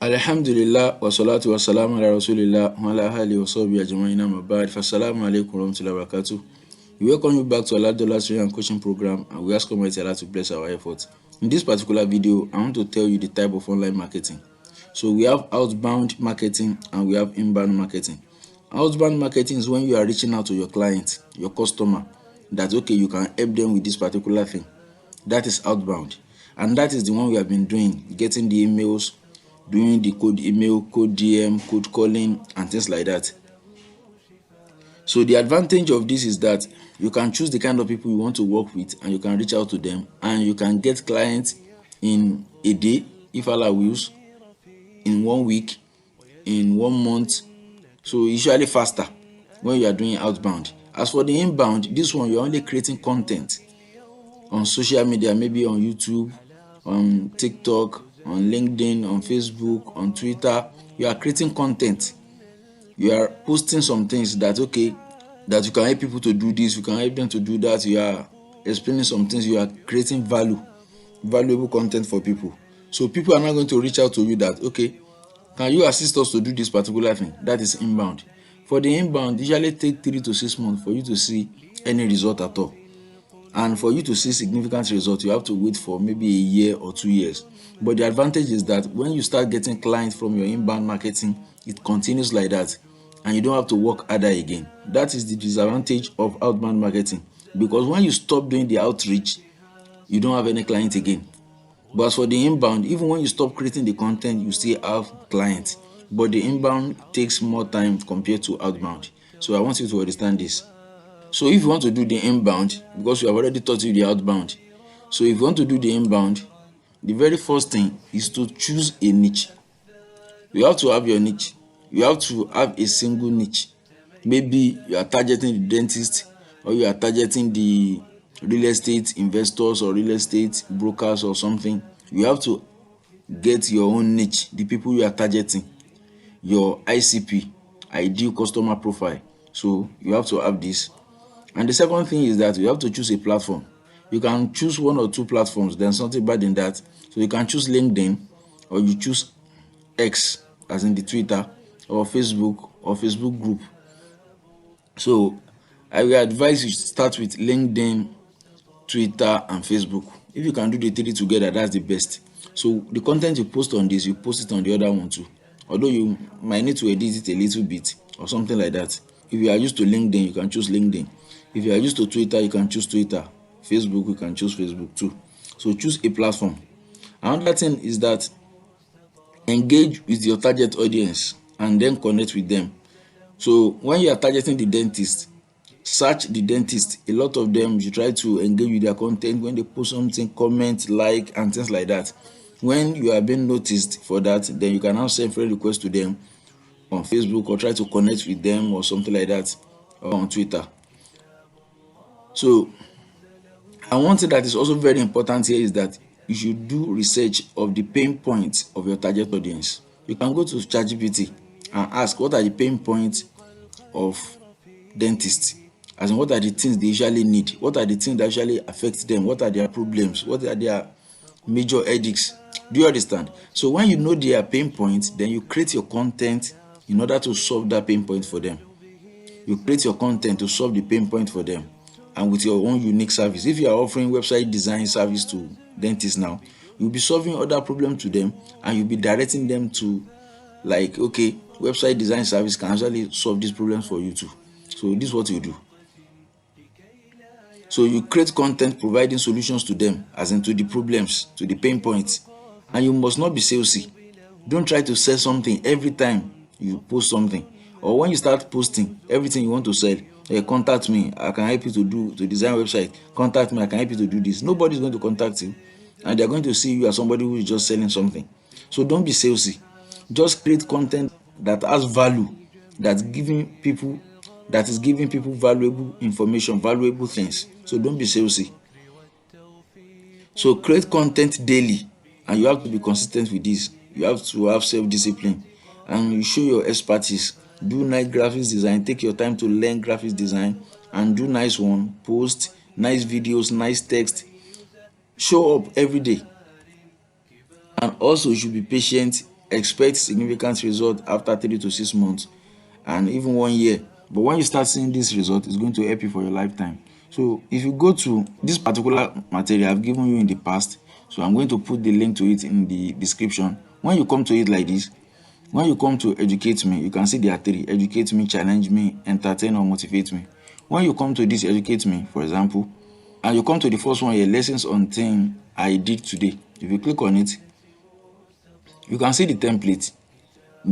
Alhamdulillah wa salatu wa salam ala rasulillah wa ala alihi wa sahbihi ajma'in amma ba'd. Fassalamu alaikum wa rahmatullahi wa barakatuh. We welcome you back to Halal training and coaching program, and we ask Almighty Allah to bless our efforts. In this particular video, I want to tell you the type of online marketing. So we have outbound marketing and we have inbound marketing. Outbound marketing is when you are reaching out to your client, your customer, that okay, you can help them with this particular thing. That is outbound, and that is the one we have been doing, getting the emails, doing the code email, code DM, code calling, and things like that. So the advantage of this is that you can choose the kind of people you want to work with, and you can reach out to them, and you can get clients in a day, if Allah wills, in 1 week, in 1 month. So usually faster when you are doing outbound. As for the inbound, this one you're only creating content on social media, maybe on YouTube, on TikTok, on LinkedIn, on Facebook, on Twitter. You are creating content. You are posting some things that okay, that you can help people to do this, you can help them to do that. You are explaining some things, you are creating valuable content for people. So people are not going to reach out to you that okay, can you assist us to do this particular thing? That is inbound. For the inbound, usually take 3 to 6 months for you to see any result at all. And for you to see significant results, you have to wait for maybe a year or 2 years. But the advantage is that when you start getting clients from your inbound marketing, it continues like that, and you don't have to work harder again. That is the disadvantage of outbound marketing, because when you stop doing the outreach, you don't have any client again. But as for the inbound, even when you stop creating the content, you still have clients. But the inbound takes more time compared to outbound. So I want you to understand this. So if you want to do the inbound, because we have already taught you the outbound, so if you want to do the inbound, the very first thing is to choose a niche. You have to have your niche. You have to have a single niche. Maybe you are targeting the dentist, or you are targeting the real estate investors or real estate brokers or something. You have to get your own niche, the people you are targeting, your ICP, ideal customer profile. So you have to have this. And the second thing is that you have to choose a platform. You can choose 1 or 2 platforms, there's something bad in that. So you can choose LinkedIn, or you choose X, as in the Twitter, or Facebook group. So I will advise you to start with LinkedIn, Twitter, and Facebook. If you can do the 3 together, that's the best. So the content you post on this, you post it on the other one too. Although you might need to edit it a little bit or something like that. If you are used to LinkedIn, you can choose LinkedIn. If you are used to Twitter, you can choose Twitter. Facebook, you can choose Facebook too. So choose a platform. Another thing is that engage with your target audience and then connect with them. So when you are targeting the dentist, search the dentist. A lot of them, you try to engage with their content. When they post something, comment, like, and things like that. When you are being noticed for that, then you can now send friend request to them on Facebook, or try to connect with them or something like that, or on Twitter. So, and one thing that is also very important here is that you should do research of the pain points of your target audience. You can go to ChatGPT and ask, what are the pain points of dentists? As in, what are the things they usually need? What are the things that usually affect them? What are their problems? What are their major headaches? Do you understand? So when you know their pain points, then you create your content in order to solve that pain point for them. You create your content to solve the pain point for them, and with your own unique service. If you are offering website design service to dentists now, you'll be solving other problems to them, and you'll be directing them to, like, okay, website design service can actually solve these problems for you too. So this is what you do. So you create content providing solutions to them, as in to the problems, to the pain points. And you must not be salesy. Don't try to sell something every time you post something, or when you start posting everything you want to sell. Hey, contact me, I can help you to design website. Contact me, I can help you to do this. Nobody's going to contact you, and they're going to see you as somebody who is just selling something. So don't be salesy. Just create content that has value, that is giving people valuable information, valuable things. So don't be salesy. So create content daily, and you have to be consistent with this. You have to have self-discipline, and you show your expertise. Do nice graphics design. Take your time to learn graphics design and do nice one. Post nice videos, nice text. Show up every day. And also you should be patient expect significant result after 3 to 6 months and even 1 year. But when you start seeing this result, it's going to help you for your lifetime. So if you go to this particular material I've given you in the past, so I'm going to put the link to it in the description. When you come to it like this, when you come to educate me, you can see there are three: educate me, challenge me, entertain or motivate me. When you come to this educate me, for example, and you come to the first one here, lessons on thing I did today, if you click on it, you can see the template.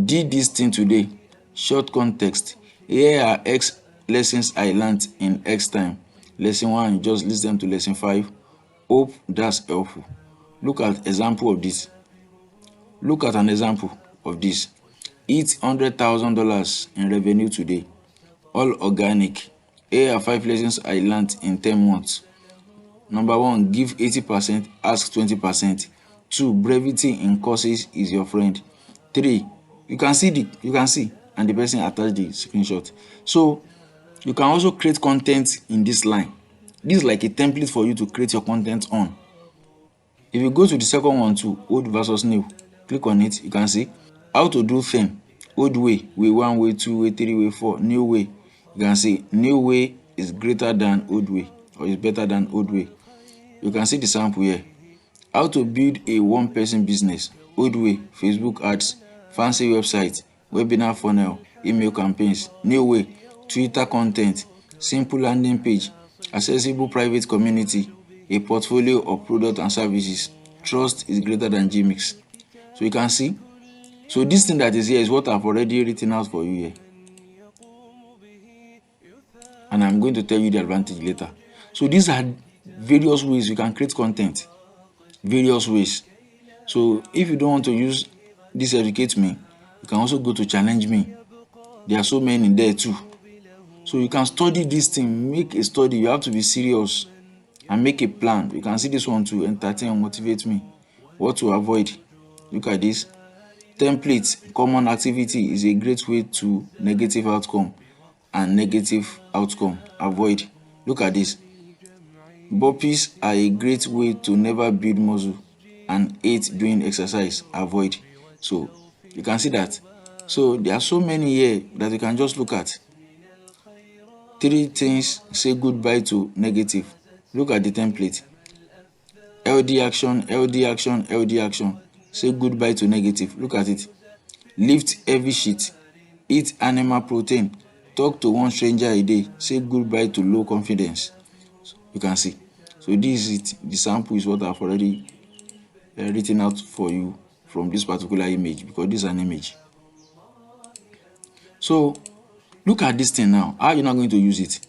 Did this thing today, short context. Here are X lessons I learned in X time. Lesson 1, you just listen to lesson 5. Hope that's helpful. Look at example of this. Look at an example of this. Hit $100,000 in revenue today. All organic. Here are 5 lessons I learned in 10 months. Number 1, give 80%, ask 20%. 2, brevity in courses is your friend. 3, you can see, and the person attached the screenshot. So you can also create content in this line. This is like a template for you to create your content on. If you go to the second one too, old versus new, click on it, you can see how to do thing. Old way, way 1, way 2, way 3, way 4. New way, you can see new way is greater than old way, or is better than old way. You can see the sample here. How to build a one-person business. Old way, Facebook ads, fancy website, webinar funnel, email campaigns. New way, Twitter content, simple landing page, accessible private community, a portfolio of products and services. Trust is greater than Gmix. So you can see. So this thing that is here is what I've already written out for you here. And I'm going to tell you the advantage later. So these are various ways you can create content. Various ways. So if you don't want to use this educate me, you can also go to challenge me. There are so many there too. So you can study this thing, make a study. You have to be serious and make a plan. You can see this one to entertain and motivate me. What to avoid. Look at this. Template, common activity is a great way to negative outcome and negative outcome. Avoid. Look at this. Burpees are a great way to never build muscle and hate doing exercise. Avoid. So you can see that. So there are so many here that you can just look at. 3 things say goodbye to negative. Look at the template. LD action, LD action, LD action. Say goodbye to negative. Look at it. Lift heavy shit. Eat animal protein. Talk to one stranger a day. Say goodbye to low confidence. You can see. So this is it. The sample is what I've already written out for you from this particular image, because this is an image. So look at this thing now. How are you not going to use it?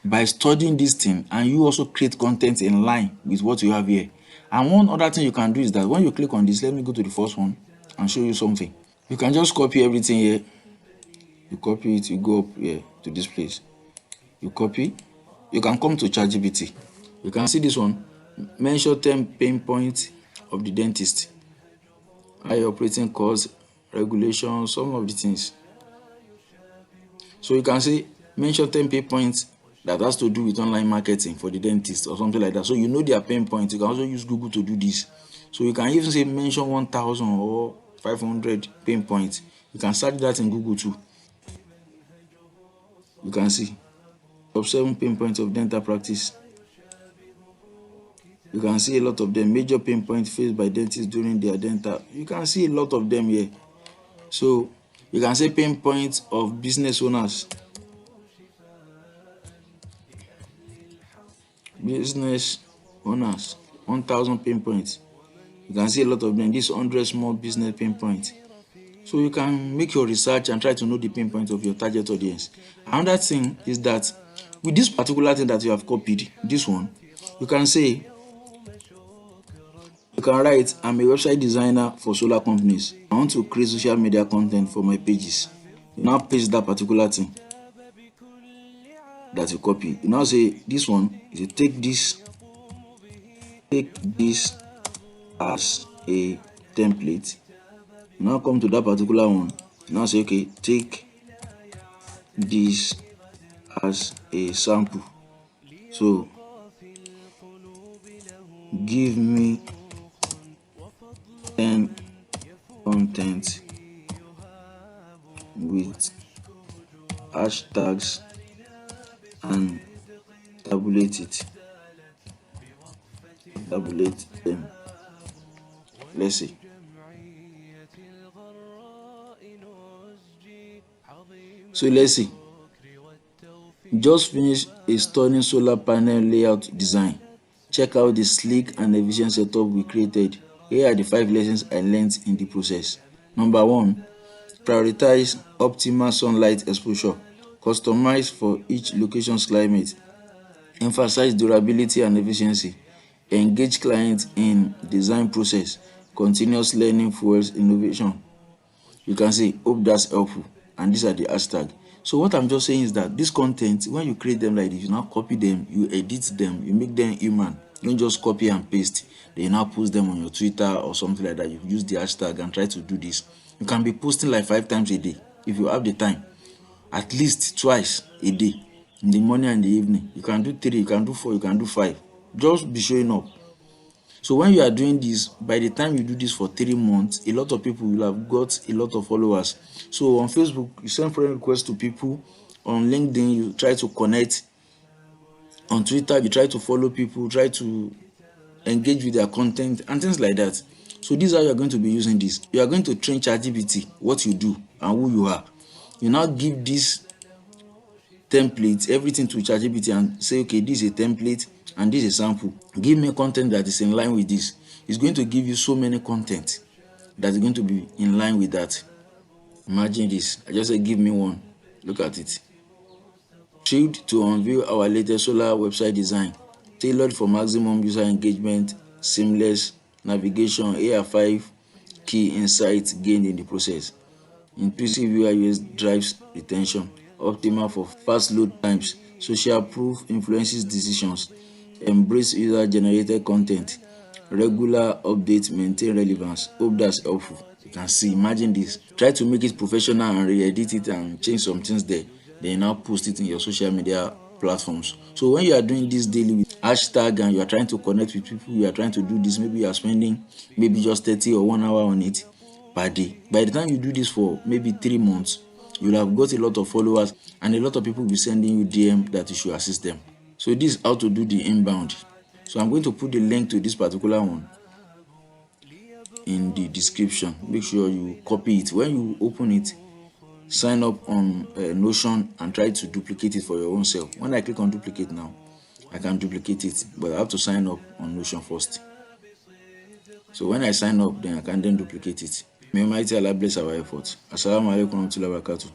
By studying this thing, and you also create content in line with what you have here. And one other thing you can do is that when you click on this, let me go to the first one and show you something. You can just copy everything here. You copy it, you go up here to this place. You copy. You can come to ChatGPT. You can see this one. Mention 10 pain points of the dentist. High operating costs, regulations, some of the things. So you can say mention 10 pain points that has to do with online marketing for the dentist or something like that. So you know their pain points. You can also use Google to do this. So you can even say mention 1,000 or 500 pain points. You can search that in Google too. You can see top 7 pain points of dental practice. You can see a lot of them. Major pain points faced by dentists during their dental. You can see a lot of them here. So you can say pain points of business owners. Business owners, 1,000 pain points. You can see a lot of them. This 100 small business pain points. So you can make your research and try to know the pain points of your target audience. Another thing is that with this particular thing that you have copied, this one, you can say, you can write, I'm a website designer for solar companies. I want to create social media content for my pages. You now paste that particular thing that you copy. You now say this one is take this as a template. You now come to that particular one. You now say, okay, take this as a sample. So give me 10 content with hashtags and tabulate them. Let's see. So let's see. Just finished a stunning solar panel layout design. Check out the sleek and efficient setup we created. Here are the 5 lessons I learned in the process. Number 1. Prioritize optimal sunlight exposure. Customize for each location's climate. Emphasize durability and efficiency. Engage clients in design process. Continuous learning fuels innovation. You can see, hope that's helpful. And these are the hashtags. So what I'm just saying is that this content, when you create them like this, you now copy them, you edit them, you make them human. You don't just copy and paste. Then you now post them on your Twitter or something like that. You use the hashtag and try to do this. You can be posting like 5 times a day if you have the time. At least twice a day, in the morning and the evening. You can do 3, you can do 4, you can do 5. Just be showing up. So when you are doing this, by the time you do this for 3 months, a lot of people will have got a lot of followers. So on Facebook, you send friend requests to people. On LinkedIn, you try to connect. On Twitter, you try to follow people, try to engage with their content and things like that. So this is how you are going to be using this. You are going to train ChatGPT what you do and who you are. You now give this template, everything to ChatGPT and say, okay, this is a template and this is a sample. Give me content that is in line with this. It's going to give you so many content that is going to be in line with that. Imagine this. I just said, give me one. Look at it. Thrilled to unveil our latest solar website design, tailored for maximum user engagement, seamless navigation, AR5 key insights gained in the process. Intuitive UI/UX drives retention, optimal for fast load times, social proof influences decisions, embrace user-generated content, regular updates maintain relevance. Hope that's helpful. You can see, imagine this. Try to make it professional and re-edit it and change some things there. Then you now post it in your social media platforms. So when you are doing this daily with hashtag and you are trying to connect with people, you are trying to do this, maybe you are spending maybe just 30 or 1 hour on it per day. By the time you do this for maybe 3 months, you'll have got a lot of followers and a lot of people will be sending you DM that you should assist them. So this is how to do the inbound. So I'm going to put the link to this particular one in the description. Make sure you copy it. When you open it, sign up on Notion and try to duplicate it for your own self. When I click on duplicate now, I can duplicate it, but I have to sign up on Notion first. So when I sign up, then I can then duplicate it. May Almighty Allah bless our efforts. Assalamu alaikum warahmatullah wabarakatuh.